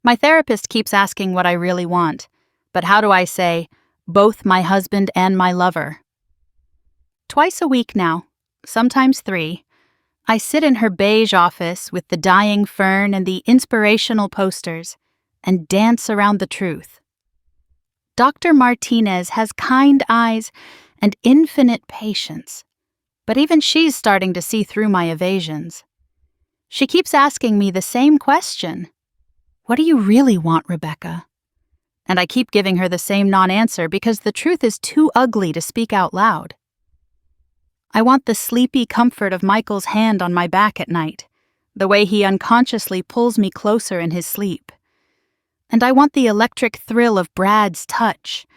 My therapist keeps asking what I really want, but how do I say, both my husband and my lover? Twice a week now, sometimes 3, I sit in her beige office with the dying fern and the inspirational posters and dance around the truth. Dr. Martinez has kind eyes and infinite patience, but even she's starting to see through my evasions. She keeps asking me the same question. What do you really want, Rebecca? And I keep giving her the same non-answer because the truth is too ugly to speak out loud. I want the sleepy comfort of Michael's hand on my back at night, the way he unconsciously pulls me closer in his sleep. And I want the electric thrill of Brad's touch,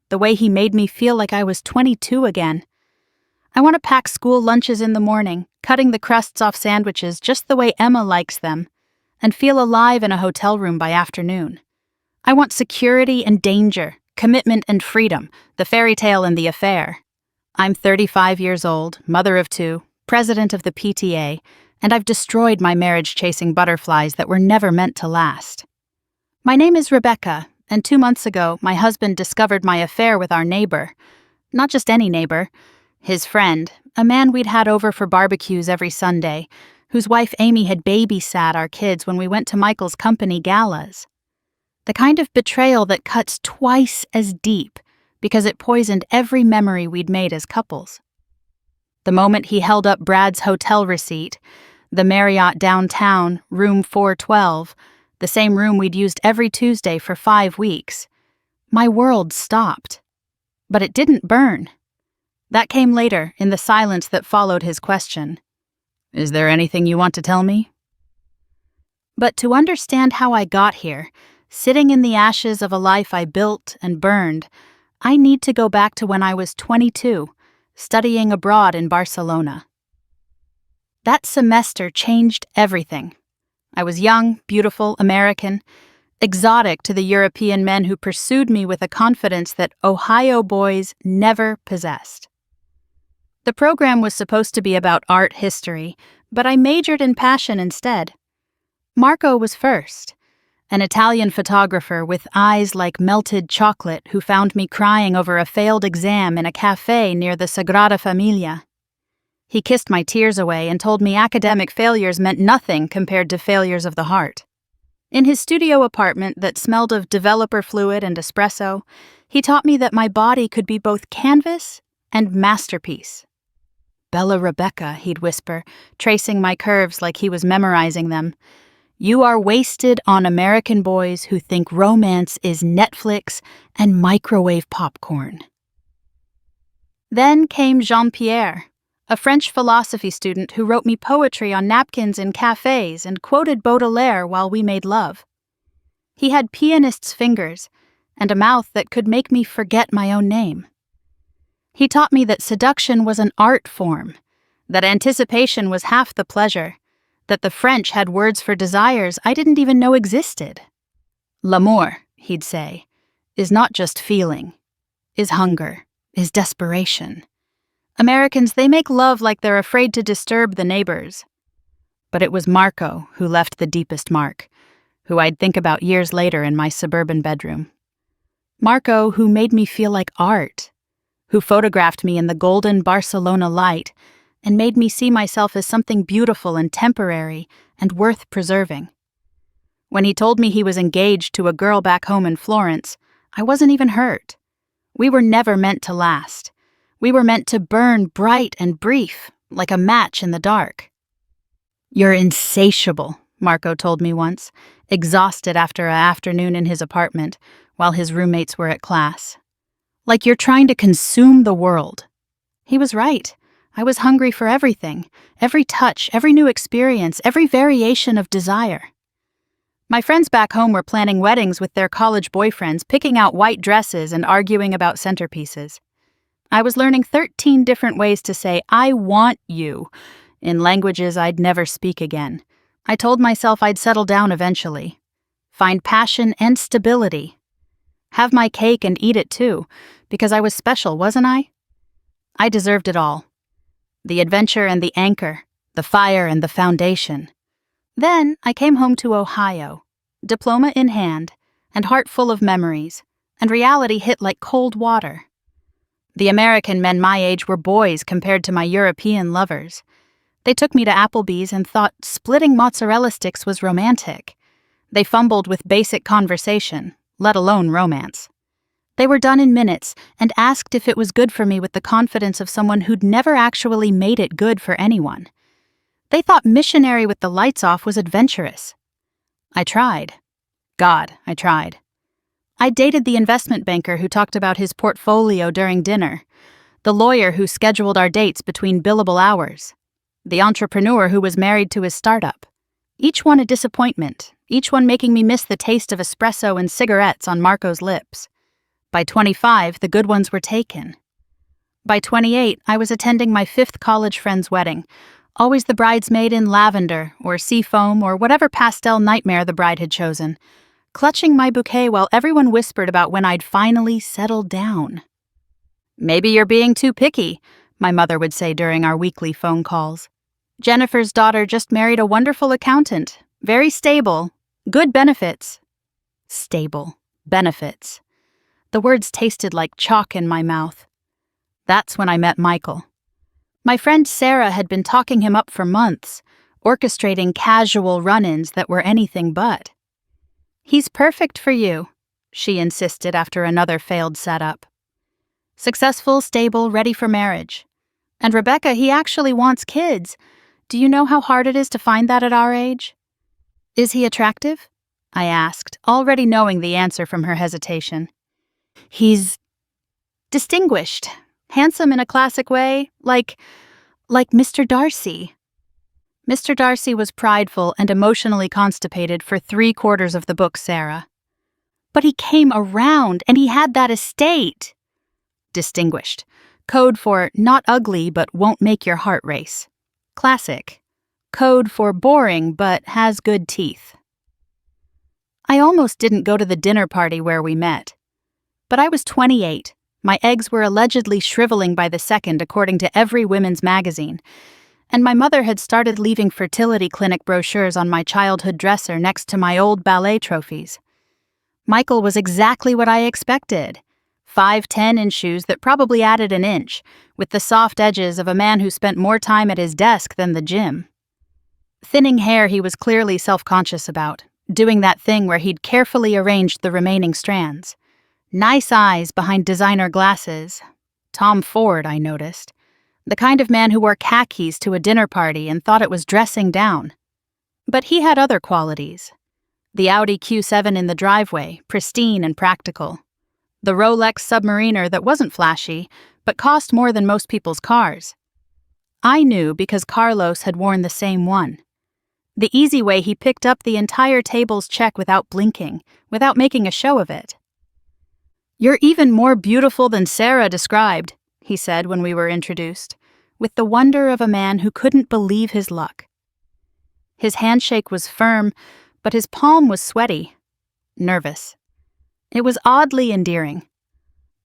the way he made me feel like I was 22 again. I want to pack school lunches in the morning, cutting the crusts off sandwiches just the way Emma likes them, and feel alive in a hotel room by afternoon. I want security and danger, commitment and freedom, the fairy tale and the affair. I'm 35 years old, mother of 2, president of the PTA, and I've destroyed my marriage chasing butterflies that were never meant to last. My name is Rebecca, and 2 months ago, my husband discovered my affair with our neighbor. Not just any neighbor, his friend, a man we'd had over for barbecues every Sunday, whose wife Amy had babysat our kids when we went to Michael's company galas. The kind of betrayal that cuts twice as deep because it poisoned every memory we'd made as couples. The moment he held up Brad's hotel receipt, the Marriott downtown, room 412, the same room we'd used every Tuesday for 5 weeks, my world stopped. But it didn't burn. That came later, in the silence that followed his question. Is there anything you want to tell me? But to understand how I got here, sitting in the ashes of a life I built and burned, I need to go back to when I was 22, studying abroad in Barcelona. That semester changed everything. I was young, beautiful, American, exotic to the European men who pursued me with a confidence that Ohio boys never possessed. The program was supposed to be about art history, but I majored in passion instead. Marco was first, an Italian photographer with eyes like melted chocolate who found me crying over a failed exam in a cafe near the Sagrada Familia. He kissed my tears away and told me academic failures meant nothing compared to failures of the heart. In his studio apartment that smelled of developer fluid and espresso, he taught me that my body could be both canvas and masterpiece. Bella Rebecca, he'd whisper, tracing my curves like he was memorizing them. You are wasted on American boys who think romance is Netflix and microwave popcorn. Then came Jean-Pierre, a French philosophy student who wrote me poetry on napkins in cafes and quoted Baudelaire while we made love. He had pianist's fingers and a mouth that could make me forget my own name. He taught me that seduction was an art form, that anticipation was half the pleasure, that the French had words for desires I didn't even know existed. L'amour, he'd say, is not just feeling, is hunger, is desperation. Americans, they make love like they're afraid to disturb the neighbors. But it was Marco who left the deepest mark, who I'd think about years later in my suburban bedroom. Marco who made me feel like art, who photographed me in the golden Barcelona light and made me see myself as something beautiful and temporary and worth preserving. When he told me he was engaged to a girl back home in Florence, I wasn't even hurt. We were never meant to last. We were meant to burn bright and brief, like a match in the dark. You're insatiable, Marco told me once, exhausted after an afternoon in his apartment while his roommates were at class. Like you're trying to consume the world. He was right. I was hungry for everything, every touch, every new experience, every variation of desire. My friends back home were planning weddings with their college boyfriends, picking out white dresses and arguing about centerpieces. I was learning 13 different ways to say, I want you, in languages I'd never speak again. I told myself I'd settle down eventually. Find passion and stability. Have my cake and eat it too, because I was special, wasn't I? I deserved it all. The adventure and the anchor, the fire and the foundation. Then I came home to Ohio, diploma in hand, and heart full of memories, and reality hit like cold water. The American men my age were boys compared to my European lovers. They took me to Applebee's and thought splitting mozzarella sticks was romantic. They fumbled with basic conversation, let alone romance. They were done in minutes and asked if it was good for me with the confidence of someone who'd never actually made it good for anyone. They thought missionary with the lights off was adventurous. I tried. God, I tried. I dated the investment banker who talked about his portfolio during dinner, the lawyer who scheduled our dates between billable hours, the entrepreneur who was married to his startup. Each one a disappointment, each one making me miss the taste of espresso and cigarettes on Marco's lips. By 25, the good ones were taken. By 28, I was attending my 5th college friend's wedding, always the bridesmaid in lavender or seafoam or whatever pastel nightmare the bride had chosen, clutching my bouquet while everyone whispered about when I'd finally settled down. "Maybe you're being too picky," my mother would say during our weekly phone calls. "Jennifer's daughter just married a wonderful accountant, very stable, good benefits." Stable, benefits. The words tasted like chalk in my mouth. That's when I met Michael. My friend Sarah had been talking him up for months, orchestrating casual run-ins that were anything but. "He's perfect for you," she insisted after another failed setup. "Successful, stable, ready for marriage. And Rebecca, he actually wants kids. Do you know how hard it is to find that at our age?" "Is he attractive?" I asked, already knowing the answer from her hesitation. "He's distinguished, handsome in a classic way, like Mr. Darcy." Mr. Darcy was prideful and emotionally constipated for 3/4 of the book, Sarah. "But he came around, and he had that estate." Distinguished. Code for not ugly but won't make your heart race. Classic. Code for boring but has good teeth. I almost didn't go to the dinner party where we met. But I was 28. My eggs were allegedly shriveling by the second according to every women's magazine, and my mother had started leaving fertility clinic brochures on my childhood dresser next to my old ballet trophies. Michael was exactly what I expected. 5'10" in shoes that probably added an inch, with the soft edges of a man who spent more time at his desk than the gym. Thinning hair he was clearly self-conscious about, doing that thing where he'd carefully arranged the remaining strands. Nice eyes behind designer glasses. Tom Ford, I noticed. The kind of man who wore khakis to a dinner party and thought it was dressing down. But he had other qualities. The Audi Q7 in the driveway, pristine and practical. The Rolex Submariner that wasn't flashy, but cost more than most people's cars. I knew because Carlos had worn the same one. The easy way he picked up the entire table's check without blinking, without making a show of it. "You're even more beautiful than Sarah described," he said when we were introduced, with the wonder of a man who couldn't believe his luck. His handshake was firm, but his palm was sweaty, nervous. It was oddly endearing.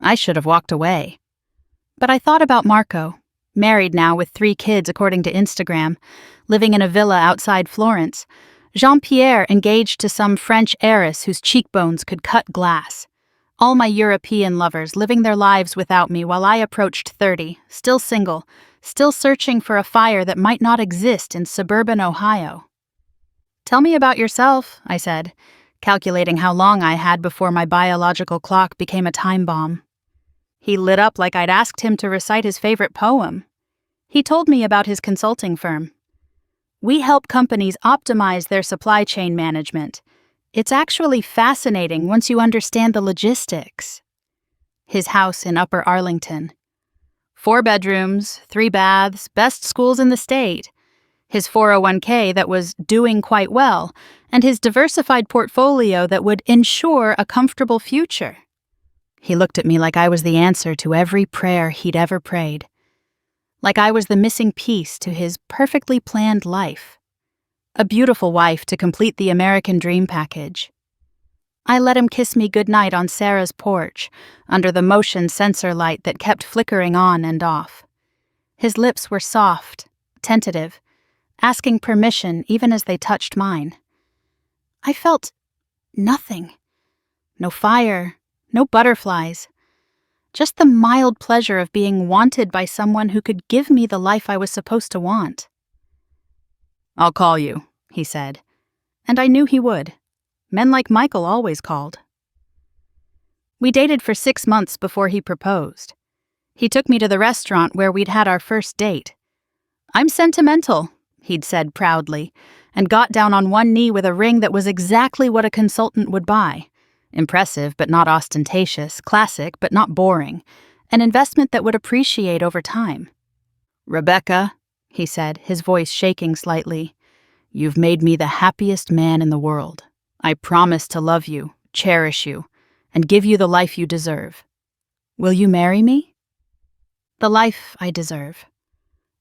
I should have walked away. But I thought about Marco, married now with 3 kids according to Instagram, living in a villa outside Florence, Jean-Pierre engaged to some French heiress whose cheekbones could cut glass. All my European lovers living their lives without me while I approached 30, still single, still searching for a fire that might not exist in suburban Ohio. "Tell me about yourself," I said, calculating how long I had before my biological clock became a time bomb. He lit up like I'd asked him to recite his favorite poem. He told me about his consulting firm. "We help companies optimize their supply chain management. It's actually fascinating once you understand the logistics." His house in Upper Arlington. 4 bedrooms, 3 baths, best schools in the state. His 401k that was doing quite well, and his diversified portfolio that would ensure a comfortable future. He looked at me like I was the answer to every prayer he'd ever prayed. Like I was the missing piece to his perfectly planned life. A beautiful wife to complete the American dream package. I let him kiss me goodnight on Sarah's porch, under the motion sensor light that kept flickering on and off. His lips were soft, tentative, asking permission even as they touched mine. I felt nothing. No fire, no butterflies. Just the mild pleasure of being wanted by someone who could give me the life I was supposed to want. "I'll call you," he said. And I knew he would. Men like Michael always called. We dated for 6 months before he proposed. He took me to the restaurant where we'd had our first date. "I'm sentimental," he'd said proudly, and got down on one knee with a ring that was exactly what a consultant would buy. Impressive but not ostentatious, classic but not boring, an investment that would appreciate over time. "Rebecca," he said, his voice shaking slightly, "you've made me the happiest man in the world. I promise to love you, cherish you, and give you the life you deserve. Will you marry me?" The life I deserve.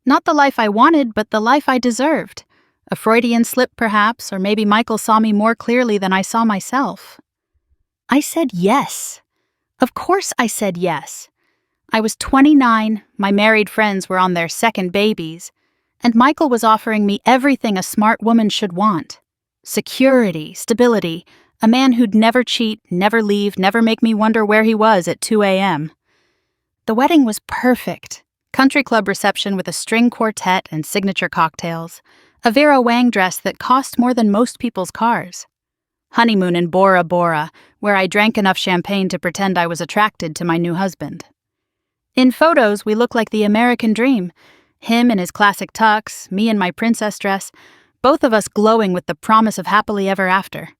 Not the life I wanted, but the life I deserved. A Freudian slip, perhaps, or maybe Michael saw me more clearly than I saw myself. I said yes. Of course I said yes. I was 29, my married friends were on their second babies, and Michael was offering me everything a smart woman should want. Security, stability, a man who'd never cheat, never leave, never make me wonder where he was at 2 a.m. The wedding was perfect. Country club reception with a string quartet and signature cocktails. A Vera Wang dress that cost more than most people's cars. Honeymoon in Bora Bora, where I drank enough champagne to pretend I was attracted to my new husband. In photos, we look like the American dream. Him in his classic tux, me in my princess dress, both of us glowing with the promise of happily ever after.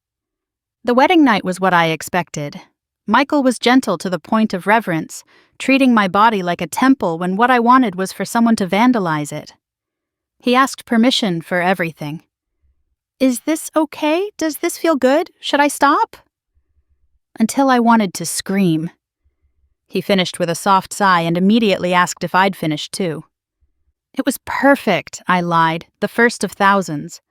The wedding night was what I expected. Michael was gentle to the point of reverence, treating my body like a temple when what I wanted was for someone to vandalize it. He asked permission for everything. "Is this okay? Does this feel good? Should I stop?" Until I wanted to scream. He finished with a soft sigh and immediately asked if I'd finished too. "It was perfect," I lied, the first of thousands.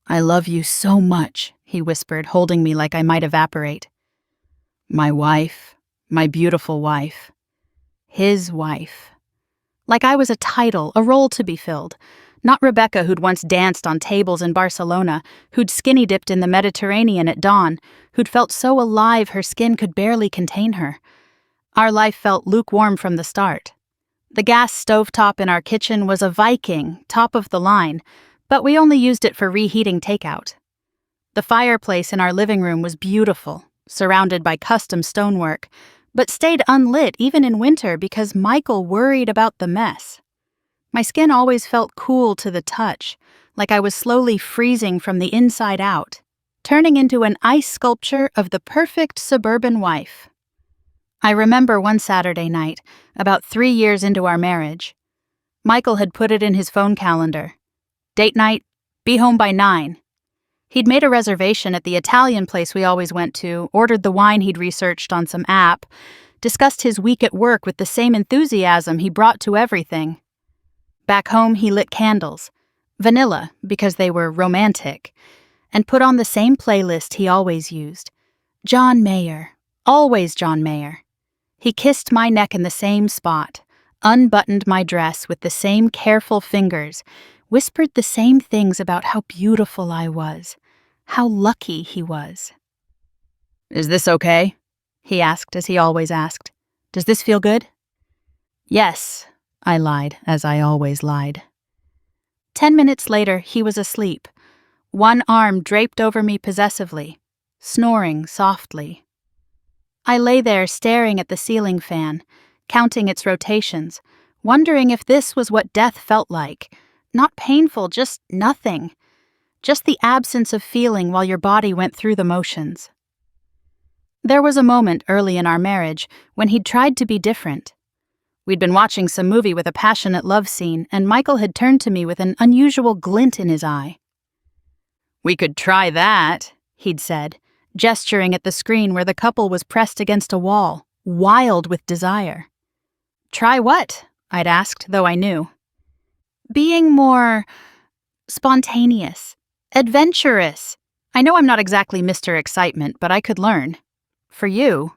"I love you so much," he whispered, holding me like I might evaporate. "My wife, my beautiful wife." His wife. Like I was a title, a role to be filled. Not Rebecca who'd once danced on tables in Barcelona, who'd skinny dipped in the Mediterranean at dawn, who'd felt so alive her skin could barely contain her. Our life felt lukewarm from the start. The gas stovetop in our kitchen was a Viking, top of the line, but we only used it for reheating takeout. The fireplace in our living room was beautiful, surrounded by custom stonework, but stayed unlit even in winter because Michael worried about the mess. My skin always felt cool to the touch, like I was slowly freezing from the inside out, turning into an ice sculpture of the perfect suburban wife. I remember one Saturday night, about 3 years into our marriage. Michael had put it in his phone calendar. Date night, be home by 9. He'd made a reservation at the Italian place we always went to, ordered the wine he'd researched on some app, discussed his week at work with the same enthusiasm he brought to everything. Back home, he lit candles, vanilla because they were romantic, and put on the same playlist he always used. John Mayer, always John Mayer. He kissed my neck in the same spot, unbuttoned my dress with the same careful fingers, whispered the same things about how beautiful I was, how lucky he was. "Is this okay?" he asked as he always asked. "Does this feel good?" "Yes," I lied, as I always lied. 10 minutes later, he was asleep, one arm draped over me possessively, snoring softly. I lay there staring at the ceiling fan, counting its rotations, wondering if this was what death felt like. Not painful, just nothing. Just the absence of feeling while your body went through the motions. There was a moment early in our marriage when he'd tried to be different. We'd been watching some movie with a passionate love scene, and Michael had turned to me with an unusual glint in his eye. "We could try that," he'd said, gesturing at the screen where the couple was pressed against a wall, wild with desire. "Try what?" I'd asked, though I knew. "Being more spontaneous, adventurous. I know I'm not exactly Mr. Excitement, but I could learn. For you."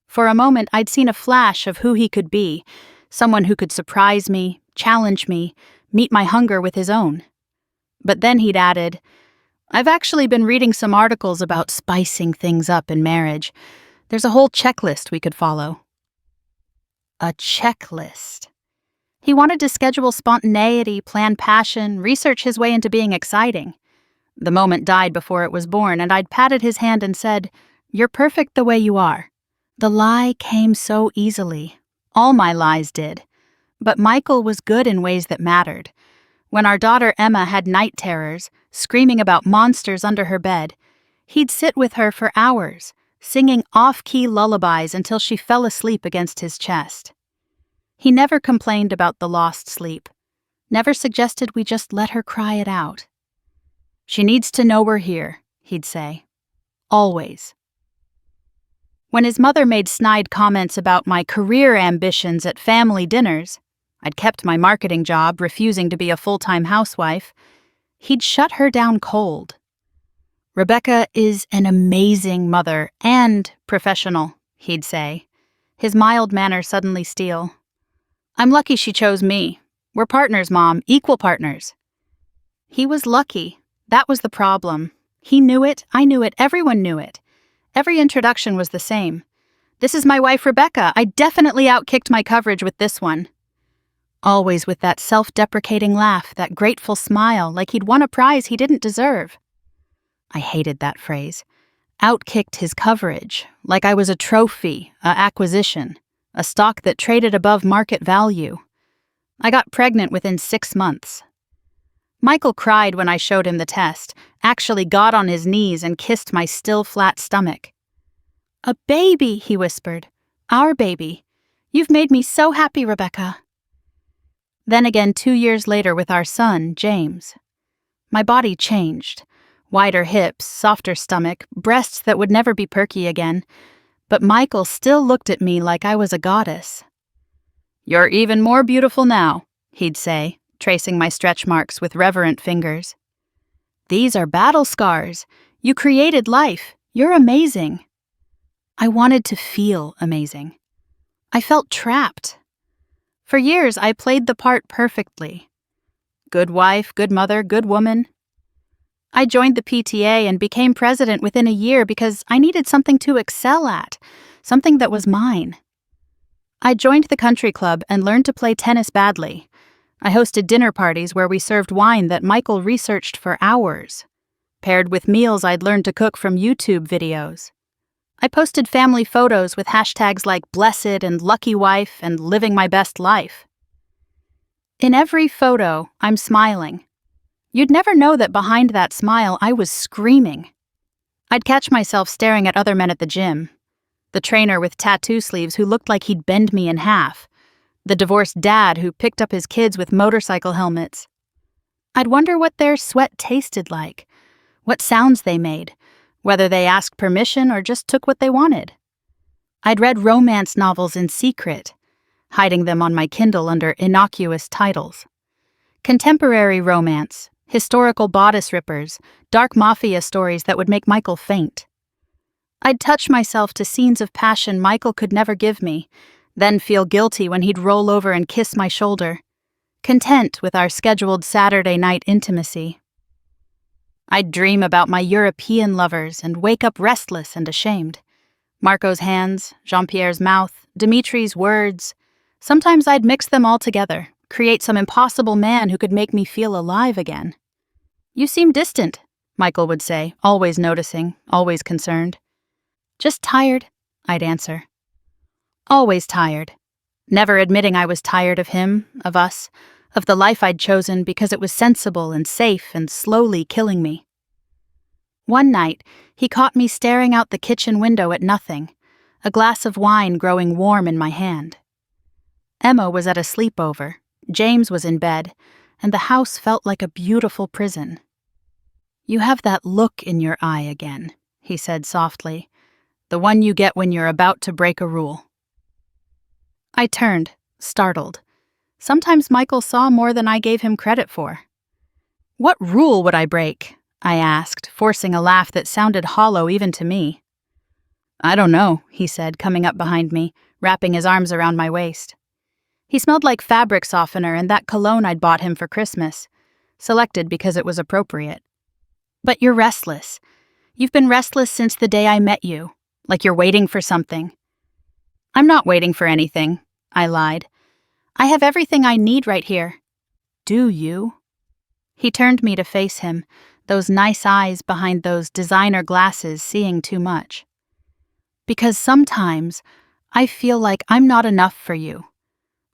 For a moment, I'd seen a flash of who he could be, someone who could surprise me, challenge me, meet my hunger with his own. But then he'd added, I've actually been reading some articles about spicing things up in marriage. There's a whole checklist we could follow. A checklist. He wanted to schedule spontaneity, plan passion, research his way into being exciting. The moment died before it was born, and I'd patted his hand and said, "You're perfect the way you are." The lie came so easily. All my lies did. But Michael was good in ways that mattered. When our daughter Emma had night terrors, screaming about monsters under her bed, he'd sit with her for hours, singing off-key lullabies until she fell asleep against his chest. He never complained about the lost sleep, never suggested we just let her cry it out. "She needs to know we're here," he'd say. Always. When his mother made snide comments about my career ambitions at family dinners, I'd kept my marketing job, refusing to be a full-time housewife, he'd shut her down cold. "Rebecca is an amazing mother and professional," he'd say, his mild manner suddenly steel. "I'm lucky she chose me. We're partners, Mom, equal partners." He was lucky. That was the problem. He knew it, I knew it, everyone knew it. Every introduction was the same. "This is my wife, Rebecca. I definitely outkicked my coverage with this one." Always with that self-deprecating laugh, that grateful smile, like he'd won a prize he didn't deserve. I hated that phrase. Outkicked his coverage, like I was a trophy, a acquisition, a stock that traded above market value. I got pregnant within 6 months. Michael cried when I showed him the test, actually got on his knees and kissed my still flat stomach. "A baby," he whispered. "Our baby. You've made me so happy, Rebecca." Then again 2 years later with our son, James. My body changed. Wider hips, softer stomach, breasts that would never be perky again. But Michael still looked at me like I was a goddess. "You're even more beautiful now," he'd say, tracing my stretch marks with reverent fingers. "These are battle scars. You created life. You're amazing." I wanted to feel amazing. I felt trapped. For years, I played the part perfectly. Good wife, good mother, good woman. I joined the PTA and became president within a year because I needed something to excel at, something that was mine. I joined the country club and learned to play tennis badly. I hosted dinner parties where we served wine that Michael researched for hours, paired with meals I'd learned to cook from YouTube videos. I posted family photos with hashtags like blessed and lucky wife and living my best life. In every photo, I'm smiling. You'd never know that behind that smile, I was screaming. I'd catch myself staring at other men at the gym. The trainer with tattoo sleeves who looked like he'd bend me in half. The divorced dad who picked up his kids with motorcycle helmets. I'd wonder what their sweat tasted like, what sounds they made, whether they asked permission or just took what they wanted. I'd read romance novels in secret, hiding them on my Kindle under innocuous titles. Contemporary romance, historical bodice rippers, dark mafia stories that would make Michael faint. I'd touch myself to scenes of passion Michael could never give me, then feel guilty when he'd roll over and kiss my shoulder, content with our scheduled Saturday night intimacy. I'd dream about my European lovers and wake up restless and ashamed. Marco's hands, Jean-Pierre's mouth, Dimitri's words. Sometimes I'd mix them all together, create some impossible man who could make me feel alive again. "You seem distant," Michael would say, always noticing, always concerned. "Just tired," I'd answer. Always tired. Never admitting I was tired of him, of us, of the life I'd chosen because it was sensible and safe and slowly killing me. One night, he caught me staring out the kitchen window at nothing, a glass of wine growing warm in my hand. Emma was at a sleepover, James was in bed, and the house felt like a beautiful prison. "You have that look in your eye again," he said softly, "the one you get when you're about to break a rule." I turned, startled. Sometimes Michael saw more than I gave him credit for. "What rule would I break?" I asked, forcing a laugh that sounded hollow even to me. "I don't know," he said, coming up behind me, wrapping his arms around my waist. He smelled like fabric softener and that cologne I'd bought him for Christmas, selected because it was appropriate. But you're restless. You've been restless since the day I met you, like you're waiting for something. I'm not waiting for anything, I lied. I have everything I need right here. Do you? He turned me to face him, those nice eyes behind those designer glasses seeing too much. Because sometimes I feel like I'm not enough for you,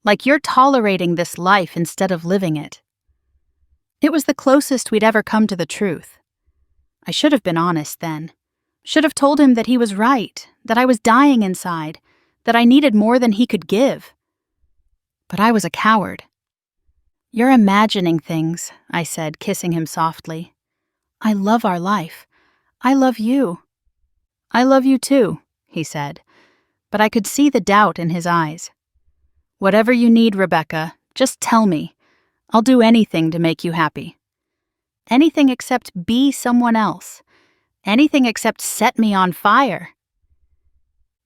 like you're tolerating this life instead of living it. It was the closest we'd ever come to the truth. I should have been honest then. Should have told him that he was right, that I was dying inside, that I needed more than he could give. But I was a coward. You're imagining things, I said, kissing him softly. I love our life. I love you. I love you too, he said, but I could see the doubt in his eyes. Whatever you need, Rebecca, just tell me. I'll do anything to make you happy. Anything except be someone else. Anything except set me on fire.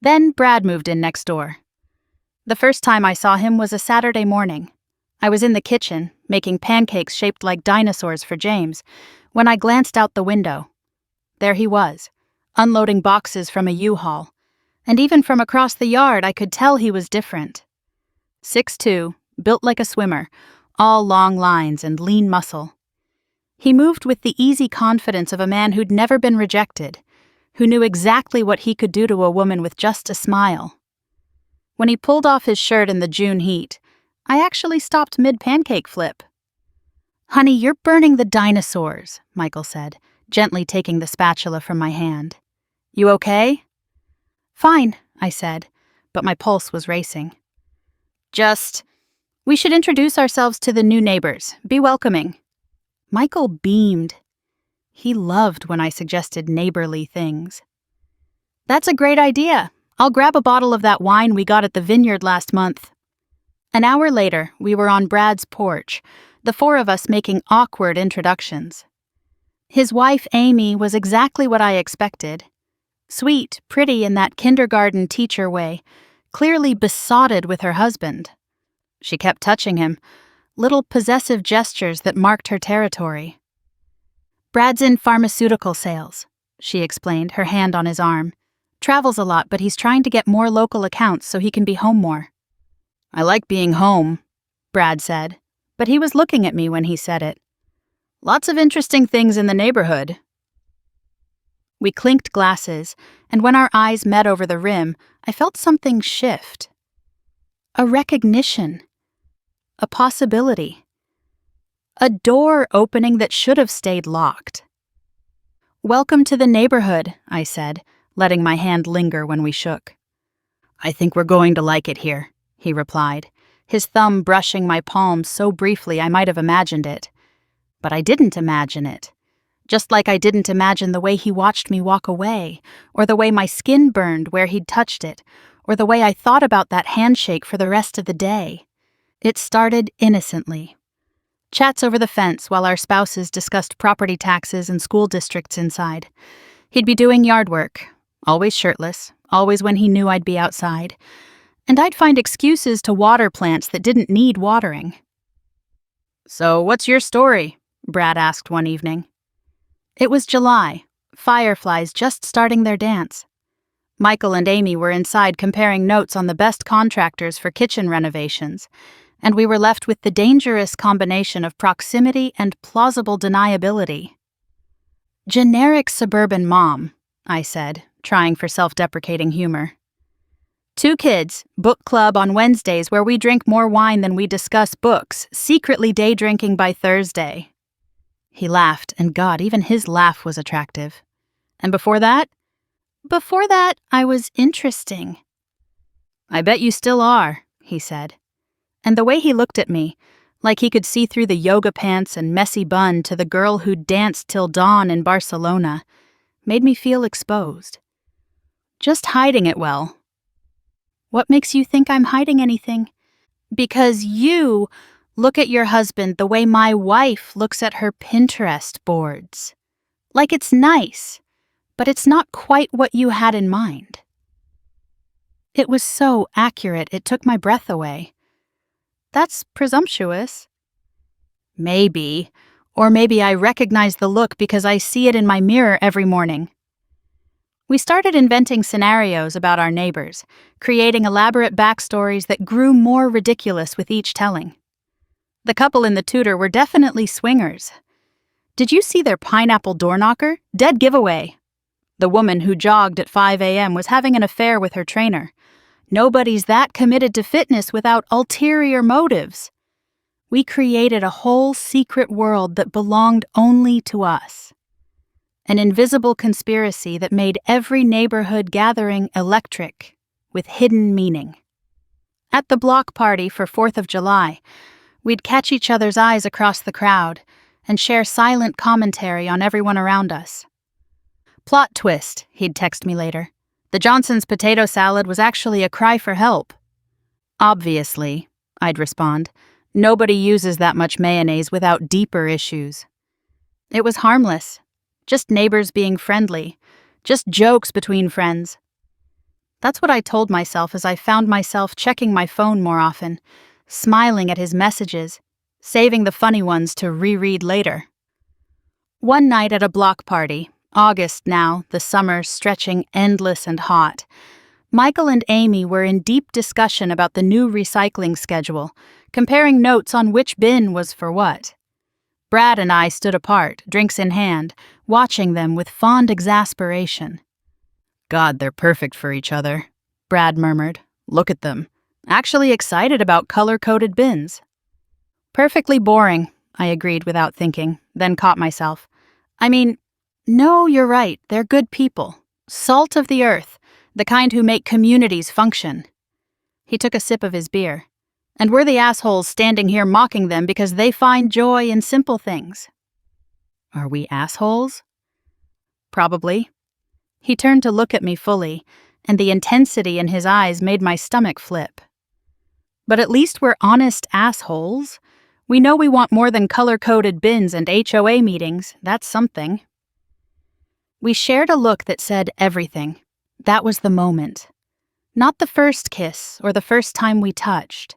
Then Brad moved in next door. The first time I saw him was a Saturday morning. I was in the kitchen, making pancakes shaped like dinosaurs for James, when I glanced out the window. There he was, unloading boxes from a U-Haul, and even from across the yard I could tell he was different. 6'2", built like a swimmer, all long lines and lean muscle. He moved with the easy confidence of a man who'd never been rejected, who knew exactly what he could do to a woman with just a smile. When he pulled off his shirt in the June heat, I actually stopped mid-pancake flip. Honey, you're burning the dinosaurs, Michael said, gently taking the spatula from my hand. You okay? Fine, I said, but my pulse was racing. We should introduce ourselves to the new neighbors. Be welcoming. Michael beamed. He loved when I suggested neighborly things. That's a great idea. I'll grab a bottle of that wine we got at the vineyard last month. An hour later, we were on Brad's porch, the four of us making awkward introductions. His wife, Amy, was exactly what I expected. Sweet, pretty in that kindergarten teacher way, clearly besotted with her husband. She kept touching him, little possessive gestures that marked her territory. Brad's in pharmaceutical sales, she explained, her hand on his arm. Travels a lot, but he's trying to get more local accounts so he can be home more. I like being home, Brad said, but he was looking at me when he said it. Lots of interesting things in the neighborhood. We clinked glasses, and when our eyes met over the rim, I felt something shift. A recognition. A possibility. A door opening that should have stayed locked. Welcome to the neighborhood, I said, letting my hand linger when we shook. I think we're going to like it here, he replied, his thumb brushing my palm so briefly I might have imagined it. But I didn't imagine it. Just like I didn't imagine the way he watched me walk away, or the way my skin burned where he'd touched it, or the way I thought about that handshake for the rest of the day. It started innocently. Chats over the fence while our spouses discussed property taxes and school districts inside. He'd be doing yard work, always shirtless, always when he knew I'd be outside. And I'd find excuses to water plants that didn't need watering. So what's your story? Brad asked one evening. It was July, fireflies just starting their dance. Michael and Amy were inside comparing notes on the best contractors for kitchen renovations, and we were left with the dangerous combination of proximity and plausible deniability. Generic suburban mom, I said, trying for self-deprecating humor. 2 kids, book club on Wednesdays where we drink more wine than we discuss books, secretly day drinking by Thursday. He laughed, and God, even his laugh was attractive. And before that? Before that, I was interesting. I bet you still are, he said. And the way he looked at me, like he could see through the yoga pants and messy bun to the girl who'd danced till dawn in Barcelona, made me feel exposed. Just hiding it well. What makes you think I'm hiding anything? Because you look at your husband the way my wife looks at her Pinterest boards. Like it's nice, but it's not quite what you had in mind. It was so accurate it took my breath away. That's presumptuous. Maybe. Or maybe I recognize the look because I see it in my mirror every morning. We started inventing scenarios about our neighbors, creating elaborate backstories that grew more ridiculous with each telling. The couple in the tutor were definitely swingers. Did you see their pineapple door knocker? Dead giveaway. The woman who jogged at 5 a.m. was having an affair with her trainer. Nobody's that committed to fitness without ulterior motives. We created a whole secret world that belonged only to us. An invisible conspiracy that made every neighborhood gathering electric, with hidden meaning. At the block party for 4th of July, we'd catch each other's eyes across the crowd and share silent commentary on everyone around us. Plot twist, he'd text me later. The Johnson's potato salad was actually a cry for help. Obviously, I'd respond. Nobody uses that much mayonnaise without deeper issues. It was harmless. Just neighbors being friendly. Just jokes between friends. That's what I told myself as I found myself checking my phone more often, smiling at his messages, saving the funny ones to reread later. One night at a block party, August now, the summer stretching endless and hot, Michael and Amy were in deep discussion about the new recycling schedule, comparing notes on which bin was for what. Brad and I stood apart, drinks in hand, watching them with fond exasperation. God, they're perfect for each other, Brad murmured. Look at them. Actually excited about color-coded bins. Perfectly boring, I agreed without thinking, then caught myself. I mean, no, you're right, they're good people. Salt of the earth, the kind who make communities function. He took a sip of his beer. And we're the assholes standing here mocking them because they find joy in simple things. Are we assholes? Probably. He turned to look at me fully, and the intensity in his eyes made my stomach flip. But at least we're honest assholes. We know we want more than color-coded bins and HOA meetings. That's something. We shared a look that said everything. That was the moment. Not the first kiss or the first time we touched.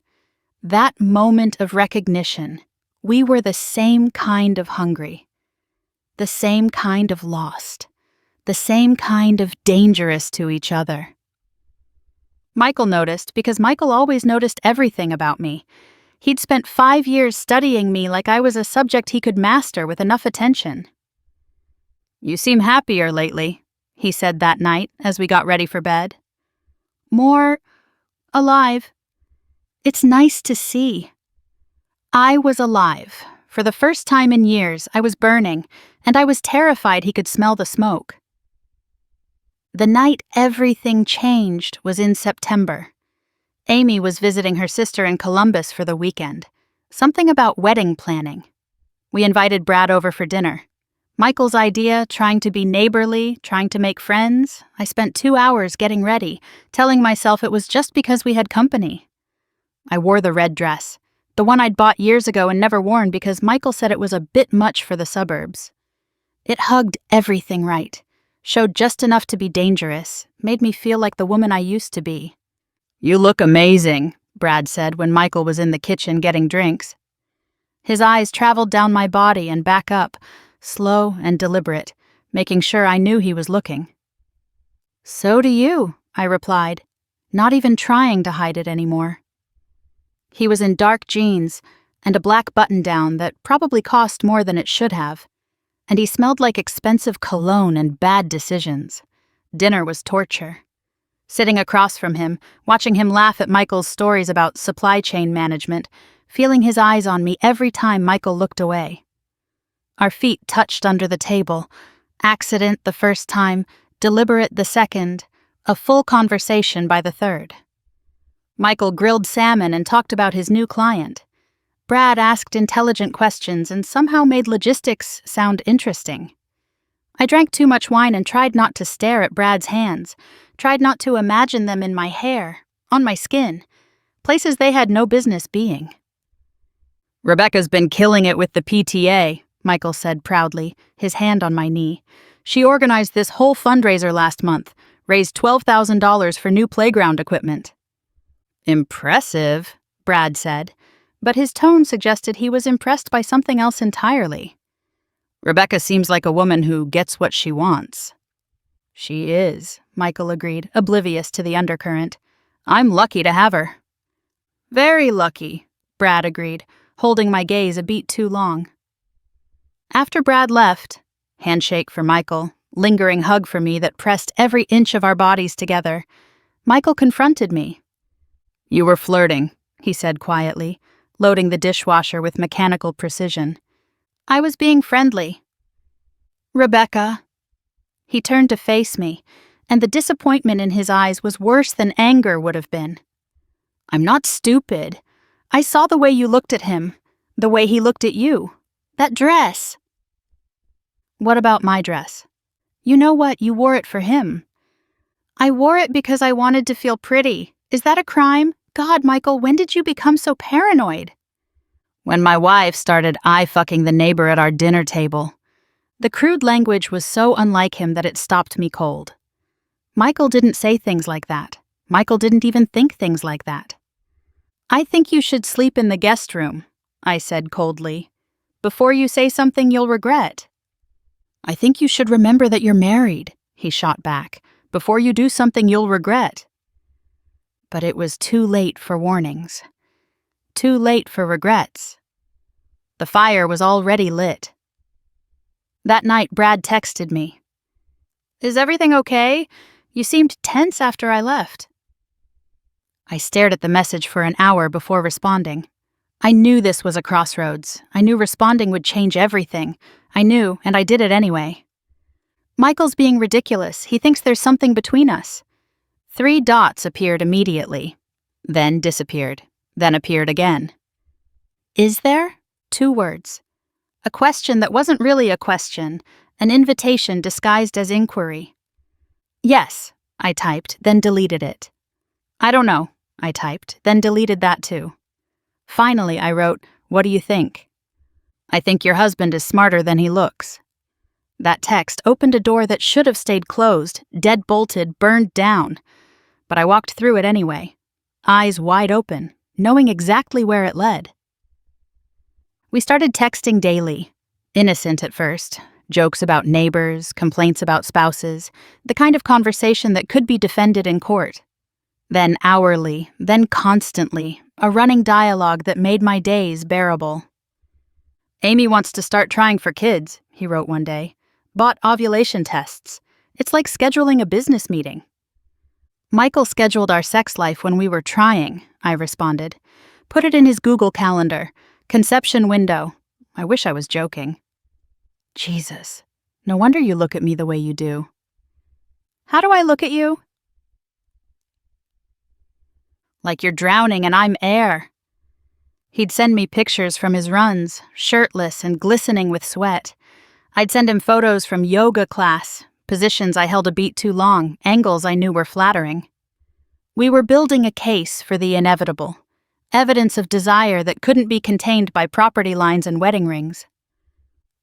That moment of recognition, we were the same kind of hungry, the same kind of lost, the same kind of dangerous to each other. Michael noticed because Michael always noticed everything about me. He'd spent 5 years studying me like I was a subject he could master with enough attention. You seem happier lately, he said that night as we got ready for bed. More alive. It's nice to see. I was alive. For the first time in years, I was burning, and I was terrified he could smell the smoke. The night everything changed was in September. Amy was visiting her sister in Columbus for the weekend. Something about wedding planning. We invited Brad over for dinner. Michael's idea, trying to be neighborly, trying to make friends. I spent 2 hours getting ready, telling myself it was just because we had company. I wore the red dress, the one I'd bought years ago and never worn because Michael said it was a bit much for the suburbs. It hugged everything right, showed just enough to be dangerous, made me feel like the woman I used to be. You look amazing, Brad said when Michael was in the kitchen getting drinks. His eyes traveled down my body and back up, slow and deliberate, making sure I knew he was looking. So do you, I replied, not even trying to hide it anymore. He was in dark jeans and a black button-down that probably cost more than it should have, and he smelled like expensive cologne and bad decisions. Dinner was torture. Sitting across from him, watching him laugh at Michael's stories about supply chain management, feeling his eyes on me every time Michael looked away. Our feet touched under the table. Accident the first time, deliberate the second, a full conversation by the third. Michael grilled salmon and talked about his new client. Brad asked intelligent questions and somehow made logistics sound interesting. I drank too much wine and tried not to stare at Brad's hands, tried not to imagine them in my hair, on my skin, places they had no business being. Rebecca's been killing it with the PTA, Michael said proudly, his hand on my knee. She organized this whole fundraiser last month, raised $12,000 for new playground equipment. Impressive, Brad said, but his tone suggested he was impressed by something else entirely. Rebecca seems like a woman who gets what she wants. She is, Michael agreed, oblivious to the undercurrent. I'm lucky to have her. Very lucky, Brad agreed, holding my gaze a beat too long. After Brad left, handshake for Michael, lingering hug for me that pressed every inch of our bodies together, Michael confronted me. You were flirting, he said quietly, loading the dishwasher with mechanical precision. I was being friendly. Rebecca. He turned to face me, and the disappointment in his eyes was worse than anger would have been. I'm not stupid. I saw the way you looked at him, the way he looked at you. That dress. What about my dress? You know what? You wore it for him. I wore it because I wanted to feel pretty. Is that a crime? God, Michael, when did you become so paranoid? When my wife started eye-fucking the neighbor at our dinner table. The crude language was so unlike him that it stopped me cold. Michael didn't say things like that. Michael didn't even think things like that. I think you should sleep in the guest room, I said coldly. Before you say something you'll regret. I think you should remember that you're married, he shot back. Before you do something you'll regret. But it was too late for warnings. Too late for regrets. The fire was already lit. That night, Brad texted me. Is everything okay? You seemed tense after I left. I stared at the message for an hour before responding. I knew this was a crossroads. I knew responding would change everything. I knew, and I did it anyway. Michael's being ridiculous. He thinks there's something between us. 3 dots appeared immediately, then disappeared, then appeared again. Is there? 2 words. A question that wasn't really a question, an invitation disguised as inquiry. Yes, I typed, then deleted it. I don't know, I typed, then deleted that too. Finally, I wrote, what do you think? I think your husband is smarter than he looks. That text opened a door that should have stayed closed, dead-bolted, burned down. But I walked through it anyway, eyes wide open, knowing exactly where it led. We started texting daily, innocent at first, jokes about neighbors, complaints about spouses, the kind of conversation that could be defended in court. Then hourly, then constantly, a running dialogue that made my days bearable. Amy wants to start trying for kids, he wrote one day. Bought ovulation tests. It's like scheduling a business meeting. Michael scheduled our sex life when we were trying, I responded. Put it in his Google Calendar. Conception window. I wish I was joking. Jesus, no wonder you look at me the way you do. How do I look at you? Like you're drowning and I'm air. He'd send me pictures from his runs, shirtless and glistening with sweat. I'd send him photos from yoga class, positions I held a beat too long, angles I knew were flattering. We were building a case for the inevitable, evidence of desire that couldn't be contained by property lines and wedding rings.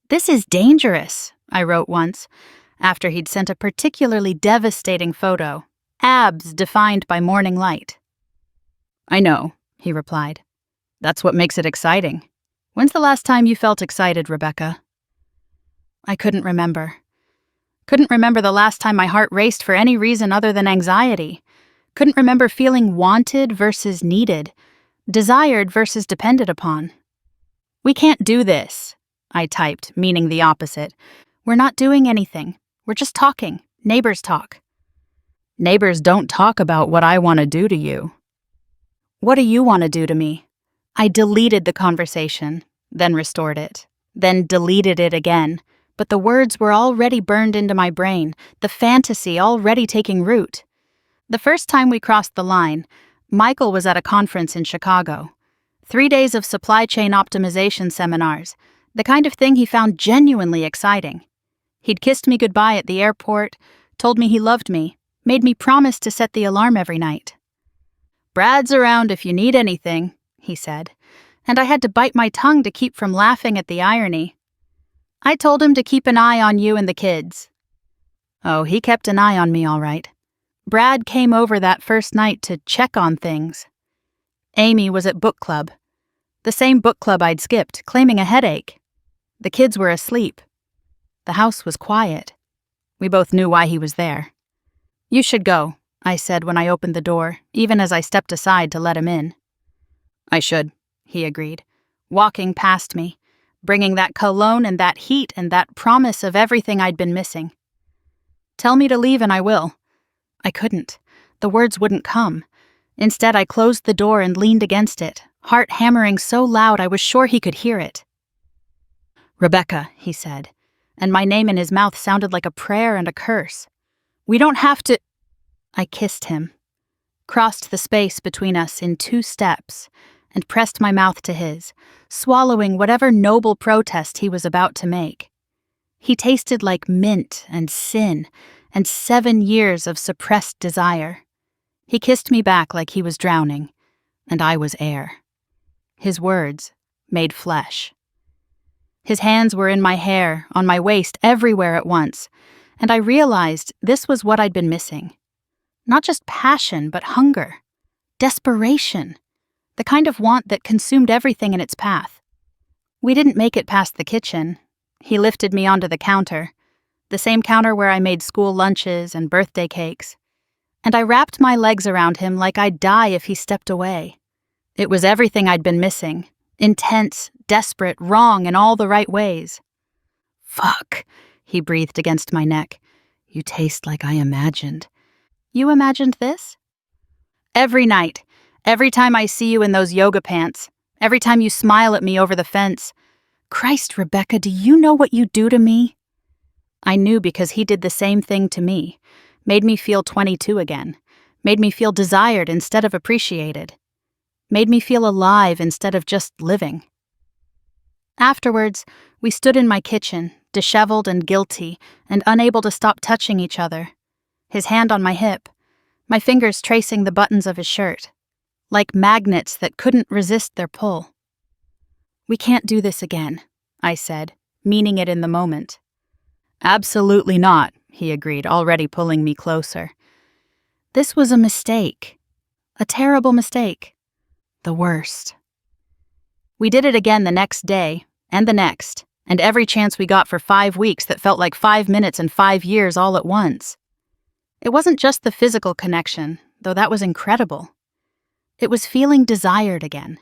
This is dangerous, I wrote once, after he'd sent a particularly devastating photo, abs defined by morning light. I know, he replied. That's what makes it exciting. When's the last time you felt excited, Rebecca? I couldn't remember. Couldn't remember the last time my heart raced for any reason other than anxiety. Couldn't remember feeling wanted versus needed, desired versus depended upon. We can't do this, I typed, meaning the opposite. We're not doing anything. We're just talking. Neighbors talk. Neighbors don't talk about what I want to do to you. What do you want to do to me? I deleted the conversation, then restored it, then deleted it again, but the words were already burned into my brain, the fantasy already taking root. The first time we crossed the line, Michael was at a conference in Chicago. 3 days of supply chain optimization seminars, the kind of thing he found genuinely exciting. He'd kissed me goodbye at the airport, told me he loved me, made me promise to set the alarm every night. Brad's around if you need anything, he said, and I had to bite my tongue to keep from laughing at the irony. I told him to keep an eye on you and the kids. Oh, he kept an eye on me all right. Brad came over that first night to check on things. Amy was at book club. The same book club I'd skipped, claiming a headache. The kids were asleep. The house was quiet. We both knew why he was there. "You should go," I said when I opened the door, even as I stepped aside to let him in. "I should," he agreed, walking past me, bringing that cologne and that heat and that promise of everything I'd been missing. "Tell me to leave and I will." I couldn't. The words wouldn't come. Instead, I closed the door and leaned against it, heart hammering so loud I was sure he could hear it. "Rebecca," he said, and my name in his mouth sounded like a prayer and a curse. "We don't have to—" I kissed him, crossed the space between us in 2 steps, and pressed my mouth to his, swallowing whatever noble protest he was about to make. He tasted like mint and sin and 7 years of suppressed desire. He kissed me back like he was drowning, and I was air. His words made flesh. His hands were in my hair, on my waist, everywhere at once, and I realized this was what I'd been missing. Not just passion, but hunger, desperation, the kind of want that consumed everything in its path. We didn't make it past the kitchen. He lifted me onto the counter, the same counter where I made school lunches and birthday cakes, and I wrapped my legs around him like I'd die if he stepped away. It was everything I'd been missing, intense, desperate, wrong in all the right ways. "Fuck," he breathed against my neck. "You taste like I imagined." "You imagined this?" "Every night, every time I see you in those yoga pants, every time you smile at me over the fence. Christ, Rebecca, do you know what you do to me?" I knew because he did the same thing to me, made me feel 22 again, made me feel desired instead of appreciated, made me feel alive instead of just living. Afterwards, we stood in my kitchen, disheveled and guilty, and unable to stop touching each other. His hand on my hip, my fingers tracing the buttons of his shirt, like magnets that couldn't resist their pull. "We can't do this again," I said, meaning it in the moment. "Absolutely not," he agreed, already pulling me closer. This was a mistake. A terrible mistake. The worst. We did it again the next day, and the next, and every chance we got for 5 weeks that felt like 5 minutes and 5 years all at once. It wasn't just the physical connection, though that was incredible. It was feeling desired again.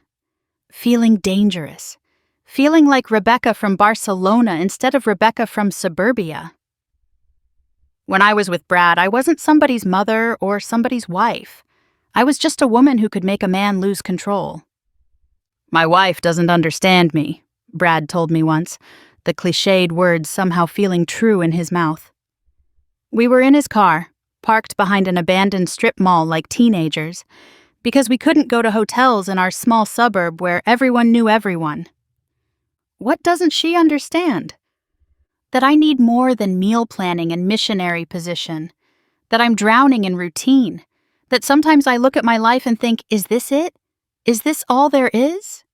Feeling dangerous. Feeling like Rebecca from Barcelona instead of Rebecca from suburbia. When I was with Brad, I wasn't somebody's mother or somebody's wife. I was just a woman who could make a man lose control. "My wife doesn't understand me," Brad told me once, the cliched words somehow feeling true in his mouth. We were in his car, parked behind an abandoned strip mall like teenagers, because we couldn't go to hotels in our small suburb where everyone knew everyone. What doesn't she understand? That I need more than meal planning and missionary position. That I'm drowning in routine. That sometimes I look at my life and think, is this it? Is this all there is?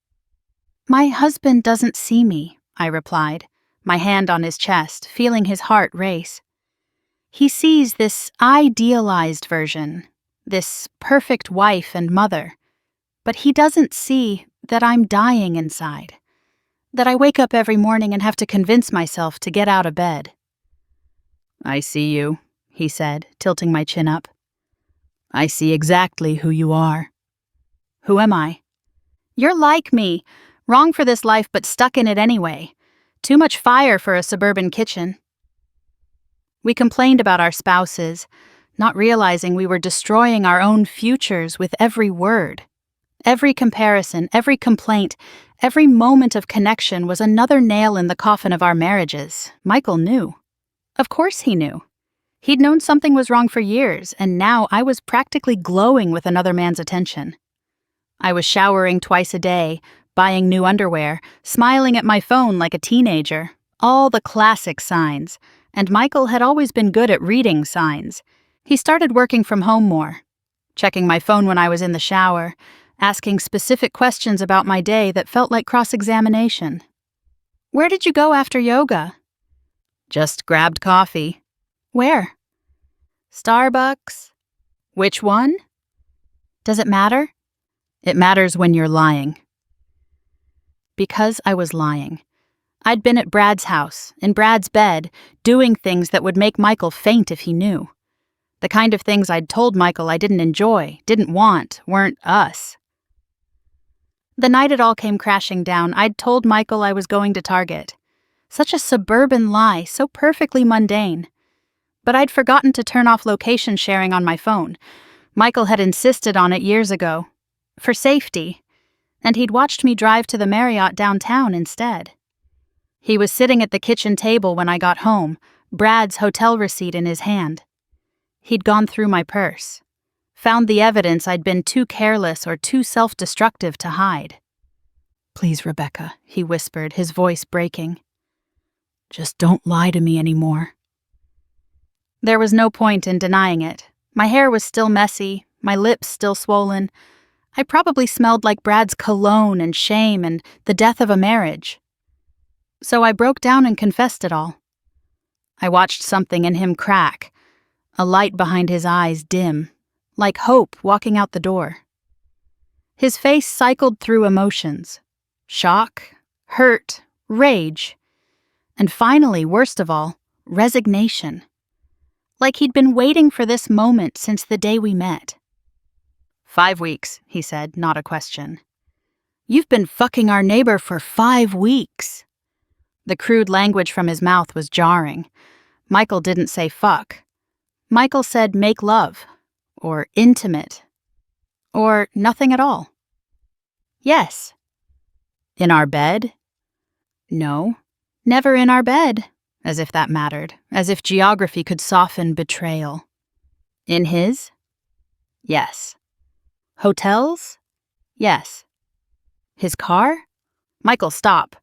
"My husband doesn't see me," I replied, my hand on his chest, feeling his heart race. "He sees this idealized version, this perfect wife and mother, but he doesn't see that I'm dying inside, that I wake up every morning and have to convince myself to get out of bed." "I see you," he said, tilting my chin up. "I see exactly who you are." "Who am I?" "You're like me, wrong for this life but stuck in it anyway. Too much fire for a suburban kitchen." We complained about our spouses, not realizing we were destroying our own futures with every word. Every comparison, every complaint, every moment of connection was another nail in the coffin of our marriages. Michael knew. Of course he knew. He'd known something was wrong for years, and now I was practically glowing with another man's attention. I was showering twice a day, buying new underwear, smiling at my phone like a teenager, all the classic signs, and Michael had always been good at reading signs. He started working from home more, checking my phone when I was in the shower, asking specific questions about my day that felt like cross-examination. "Where did you go after yoga?" "Just grabbed coffee." "Where?" "Starbucks." "Which one?" "Does it matter?" "It matters when you're lying." Because I was lying. I'd been at Brad's house, in Brad's bed, doing things that would make Michael faint if he knew. The kind of things I'd told Michael I didn't enjoy, didn't want, weren't us. The night it all came crashing down, I'd told Michael I was going to Target. Such a suburban lie, so perfectly mundane. But I'd forgotten to turn off location sharing on my phone. Michael had insisted on it years ago. For safety. And he'd watched me drive to the Marriott downtown instead. He was sitting at the kitchen table when I got home, Brad's hotel receipt in his hand. He'd gone through my purse. Found the evidence I'd been too careless or too self-destructive to hide. "Please, Rebecca," he whispered, his voice breaking. "Just don't lie to me anymore." There was no point in denying it. My hair was still messy, my lips still swollen. I probably smelled like Brad's cologne and shame and the death of a marriage. So I broke down and confessed it all. I watched something in him crack, a light behind his eyes dim, like hope walking out the door. His face cycled through emotions: shock, hurt, rage, and finally, worst of all, resignation. Like he'd been waiting for this moment since the day we met. 5 weeks, he said, not a question. "You've been fucking our neighbor for 5 weeks. The crude language from his mouth was jarring. Michael didn't say fuck. Michael said make love, or intimate, or nothing at all. Yes. In our bed? No, never in our bed, as if that mattered, as if geography could soften betrayal. In his? Yes. Hotels? Yes. His car? Michael, stop.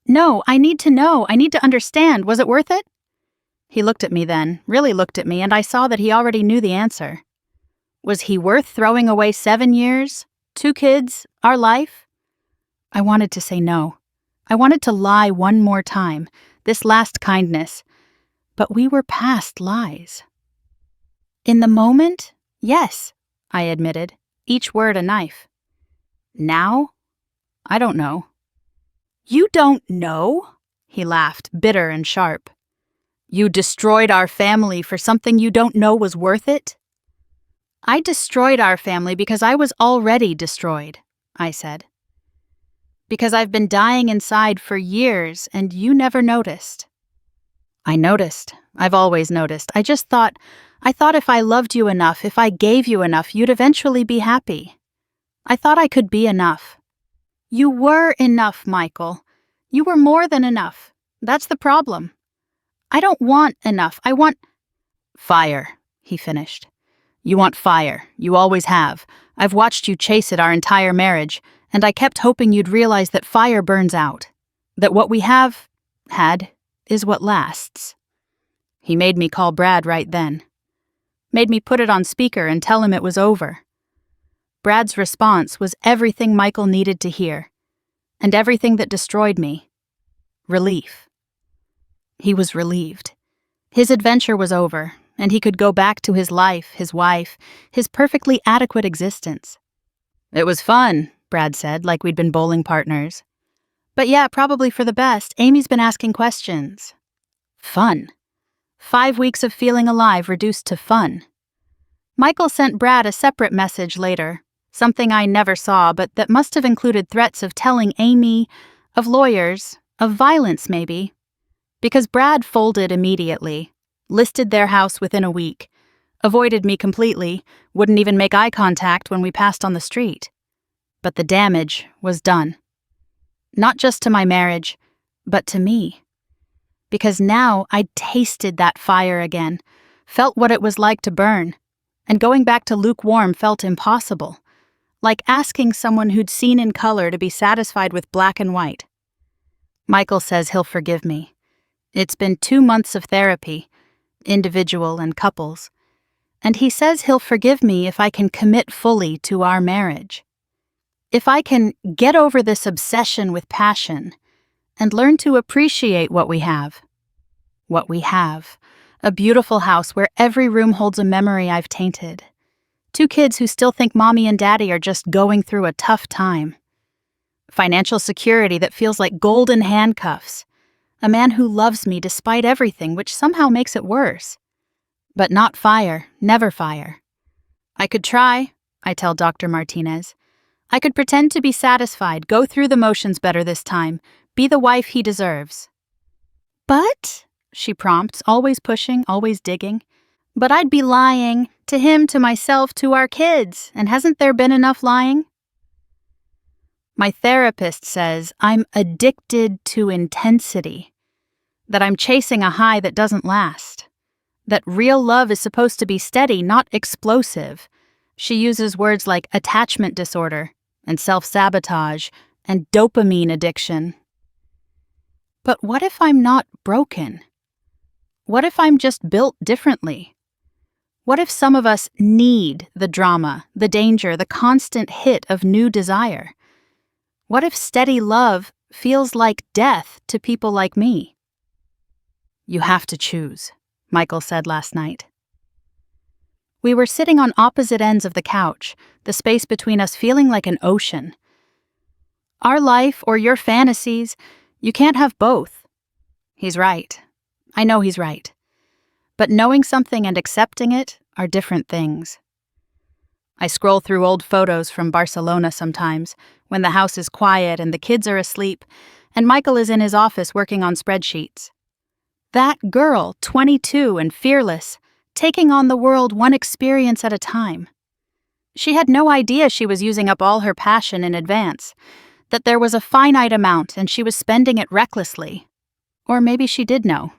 No, I need to know. I need to understand. Was it worth it? He looked at me then, really looked at me, and I saw that he already knew the answer. Was he worth throwing away 7 years, 2 kids, our life? I wanted to say no. I wanted to lie one more time, this last kindness. But we were past lies. In the moment, yes, I admitted, each word a knife. Now? I don't know. You don't know? He laughed, bitter and sharp. You destroyed our family for something you don't know was worth it? I destroyed our family because I was already destroyed, I said. Because I've been dying inside for years and you never noticed. I noticed. I've always noticed. I thought if I loved you enough, if I gave you enough, you'd eventually be happy. I thought I could be enough. You were enough, Michael. You were more than enough. That's the problem. I don't want enough. I want... Fire, he finished. You want fire. You always have. I've watched you chase it our entire marriage, and I kept hoping you'd realize that fire burns out. That what we had, is what lasts. He made me call Brad right then. Made me put it on speaker and tell him it was over. Brad's response was everything Michael needed to hear, and everything that destroyed me. Relief. He was relieved. His adventure was over, and he could go back to his life, his wife, his perfectly adequate existence. It was fun, Brad said, like we'd been bowling partners. But yeah, probably for the best. Amy's been asking questions. Fun. 5 weeks of feeling alive reduced to fun. Michael sent Brad a separate message later, something I never saw, but that must have included threats of telling Amy, of lawyers, of violence maybe. Because Brad folded immediately, listed their house within a week, avoided me completely, wouldn't even make eye contact when we passed on the street. But the damage was done. Not just to my marriage, but to me. Because now I'd tasted that fire again, felt what it was like to burn, and going back to lukewarm felt impossible, like asking someone who'd seen in color to be satisfied with black and white. Michael says he'll forgive me. It's been 2 months of therapy, individual and couples, and he says he'll forgive me if I can commit fully to our marriage. If I can get over this obsession with passion and learn to appreciate what we have. What we have. A beautiful house where every room holds a memory I've tainted. 2 kids who still think mommy and daddy are just going through a tough time. Financial security that feels like golden handcuffs. A man who loves me despite everything, which somehow makes it worse. But not fire, never fire. I could try, I tell Dr. Martinez. I could pretend to be satisfied, go through the motions better this time, be the wife he deserves. But, she prompts, always pushing, always digging. But I'd be lying, to him, to myself, to our kids, and hasn't there been enough lying? My therapist says I'm addicted to intensity, that I'm chasing a high that doesn't last, that real love is supposed to be steady, not explosive. She uses words like attachment disorder and self-sabotage and dopamine addiction. But what if I'm not broken? What if I'm just built differently? What if some of us need the drama, the danger, the constant hit of new desire? What if steady love feels like death to people like me? You have to choose, Michael said last night. We were sitting on opposite ends of the couch, the space between us feeling like an ocean. Our life or your fantasies, you can't have both. He's right. I know he's right. But knowing something and accepting it are different things. I scroll through old photos from Barcelona sometimes, when the house is quiet and the kids are asleep, and Michael is in his office working on spreadsheets. That girl, 22 and fearless, taking on the world one experience at a time. She had no idea she was using up all her passion in advance, that there was a finite amount and she was spending it recklessly. Or maybe she did know.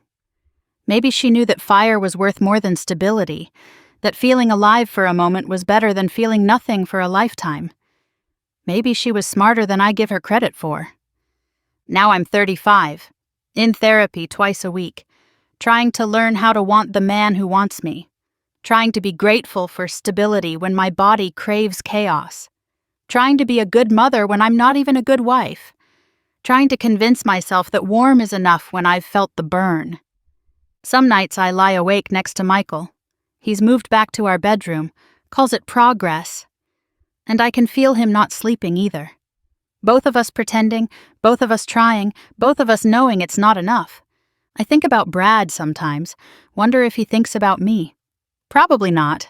Maybe she knew that fire was worth more than stability, that feeling alive for a moment was better than feeling nothing for a lifetime. Maybe she was smarter than I give her credit for. Now I'm 35, in therapy twice a week, trying to learn how to want the man who wants me, trying to be grateful for stability when my body craves chaos, trying to be a good mother when I'm not even a good wife, trying to convince myself that warm is enough when I've felt the burn. Some nights I lie awake next to Michael. He's moved back to our bedroom, calls it progress. And I can feel him not sleeping either. Both of us pretending, both of us trying, both of us knowing it's not enough. I think about Brad sometimes, wonder if he thinks about me. Probably not.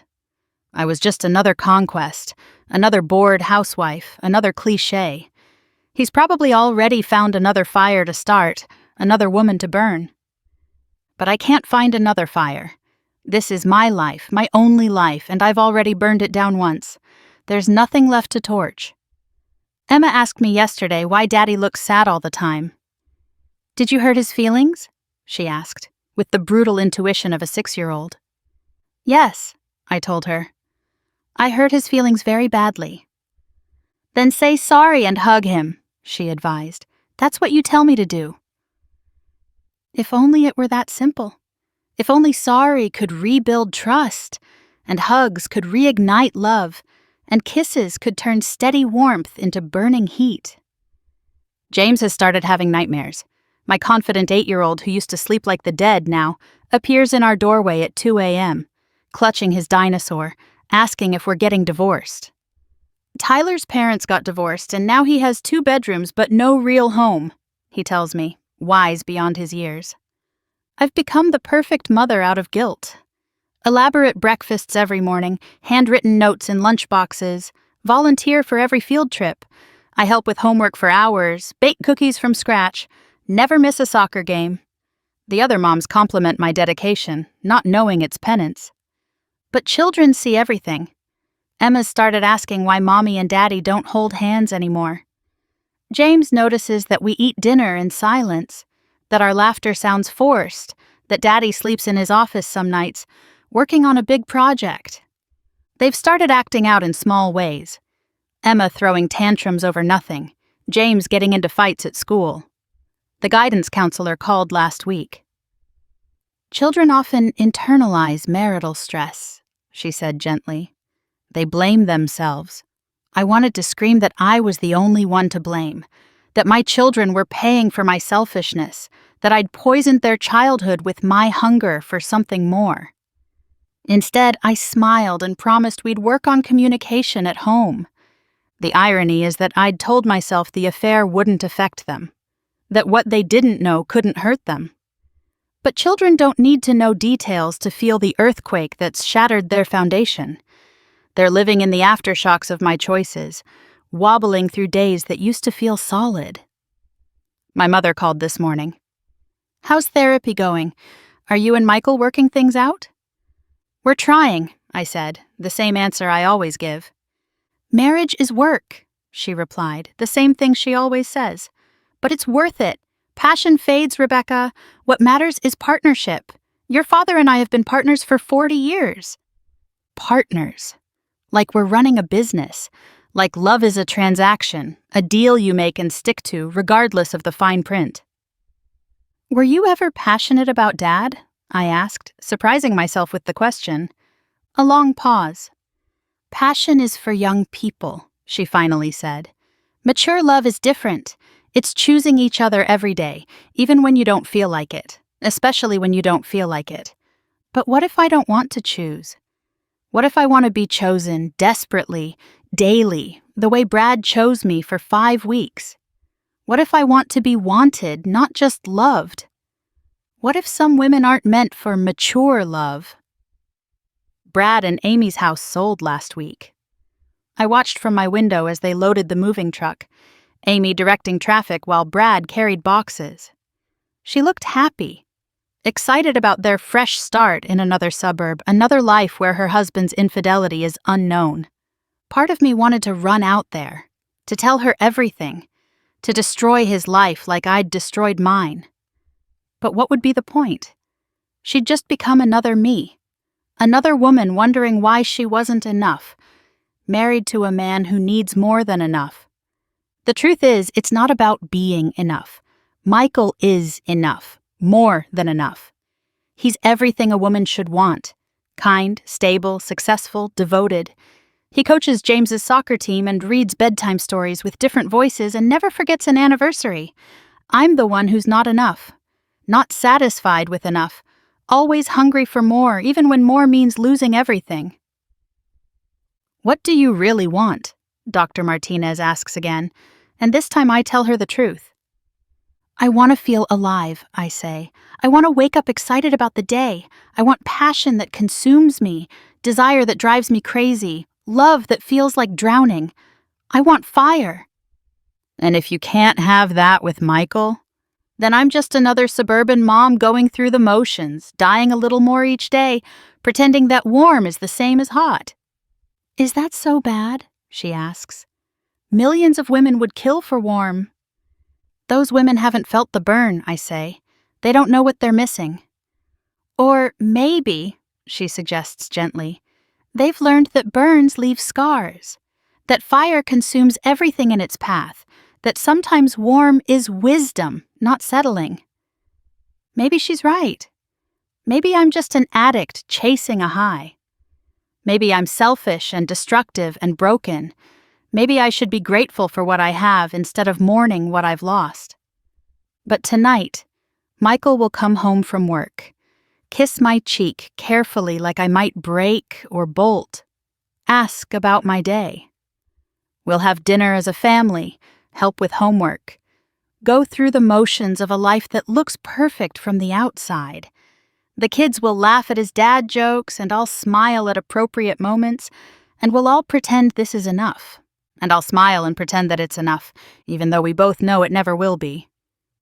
I was just another conquest, another bored housewife, another cliché. He's probably already found another fire to start, another woman to burn. But I can't find another fire. This is my life, my only life, and I've already burned it down once. There's nothing left to torch. Emma asked me yesterday why Daddy looks sad all the time. Did you hurt his feelings? She asked, with the brutal intuition of a 6-year-old. Yes, I told her. I hurt his feelings very badly. Then say sorry and hug him, she advised. That's what you tell me to do. If only it were that simple. If only sorry could rebuild trust, and hugs could reignite love, and kisses could turn steady warmth into burning heat. James has started having nightmares. My confident 8-year-old who used to sleep like the dead now appears in our doorway at 2 a.m., clutching his dinosaur, asking if we're getting divorced. Tyler's parents got divorced and now he has 2 bedrooms but no real home, he tells me, wise beyond his years. I've become the perfect mother out of guilt. Elaborate breakfasts every morning, handwritten notes in lunchboxes, volunteer for every field trip. I help with homework for hours, bake cookies from scratch, never miss a soccer game. The other moms compliment my dedication, not knowing it's penance. But children see everything. Emma's started asking why Mommy and Daddy don't hold hands anymore. James notices that we eat dinner in silence, that our laughter sounds forced, that Daddy sleeps in his office some nights, working on a big project. They've started acting out in small ways. Emma throwing tantrums over nothing, James getting into fights at school. The guidance counselor called last week. Children often internalize marital stress, she said gently. They blame themselves. I wanted to scream that I was the only one to blame, that my children were paying for my selfishness, that I'd poisoned their childhood with my hunger for something more. Instead, I smiled and promised we'd work on communication at home. The irony is that I'd told myself the affair wouldn't affect them, that what they didn't know couldn't hurt them. But children don't need to know details to feel the earthquake that's shattered their foundation. They're living in the aftershocks of my choices, wobbling through days that used to feel solid. My mother called this morning. "How's therapy going? Are you and Michael working things out?" "We're trying," I said, the same answer I always give. "Marriage is work," she replied, the same thing she always says. "But it's worth it. Passion fades, Rebecca. What matters is partnership. Your father and I have been partners for 40 years. Partners. Like we're running a business. Like love is a transaction, a deal you make and stick to, regardless of the fine print." "Were you ever passionate about Dad?" I asked, surprising myself with the question. A long pause. "Passion is for young people," she finally said. "Mature love is different. It's choosing each other every day, even when you don't feel like it, especially when you don't feel like it. But what if I don't want to choose? What if I want to be chosen desperately, daily, the way Brad chose me for 5 weeks? What if I want to be wanted, not just loved? What if some women aren't meant for mature love?" Brad and Amy's house sold last week. I watched from my window as they loaded the moving truck, Amy directing traffic while Brad carried boxes. She looked happy, excited about their fresh start in another suburb, another life where her husband's infidelity is unknown. Part of me wanted to run out there, to tell her everything, to destroy his life like I'd destroyed mine. But what would be the point? She'd just become another me, another woman wondering why she wasn't enough, married to a man who needs more than enough. The truth is, it's not about being enough. Michael is enough, more than enough. He's everything a woman should want. Kind, stable, successful, devoted. He coaches James's soccer team and reads bedtime stories with different voices and never forgets an anniversary. I'm the one who's not enough. Not satisfied with enough. Always hungry for more, even when more means losing everything. "What do you really want?" Dr. Martinez asks again, and this time I tell her the truth. "I want to feel alive," I say. "I want to wake up excited about the day. I want passion that consumes me, desire that drives me crazy, love that feels like drowning. I want fire." "And if you can't have that with Michael, then I'm just another suburban mom going through the motions, dying a little more each day, pretending that warm is the same as hot." "Is that so bad?" she asks. "Millions of women would kill for warm." "Those women haven't felt the burn," I say. "They don't know what they're missing." "Or maybe," she suggests gently, "they've learned that burns leave scars, that fire consumes everything in its path, that sometimes warm is wisdom, not settling." Maybe she's right. Maybe I'm just an addict chasing a high. Maybe I'm selfish and destructive and broken. Maybe I should be grateful for what I have instead of mourning what I've lost. But tonight, Michael will come home from work, kiss my cheek carefully like I might break or bolt, ask about my day. We'll have dinner as a family, help with homework, go through the motions of a life that looks perfect from the outside. The kids will laugh at his dad jokes, and I'll smile at appropriate moments, and we'll all pretend this is enough. And I'll smile and pretend that it's enough, even though we both know it never will be.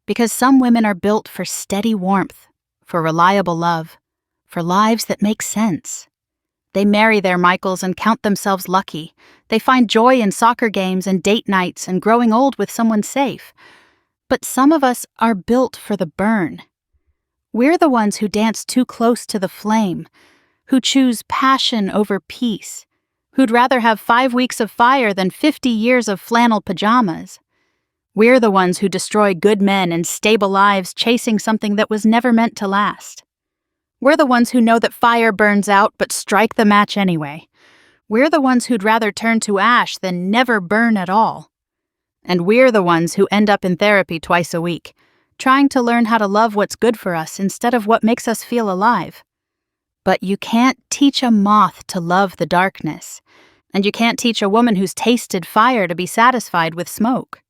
Because some women are built for steady warmth, for reliable love, for lives that make sense. They marry their Michaels and count themselves lucky. They find joy in soccer games and date nights and growing old with someone safe. But some of us are built for the burn. We're the ones who dance too close to the flame, who choose passion over peace, who'd rather have 5 weeks of fire than 50 years of flannel pajamas. We're the ones who destroy good men and stable lives chasing something that was never meant to last. We're the ones who know that fire burns out but strike the match anyway. We're the ones who'd rather turn to ash than never burn at all. And we're the ones who end up in therapy twice a week, trying to learn how to love what's good for us instead of what makes us feel alive. But you can't teach a moth to love the darkness, And you can't teach a woman who's tasted fire to be satisfied with smoke.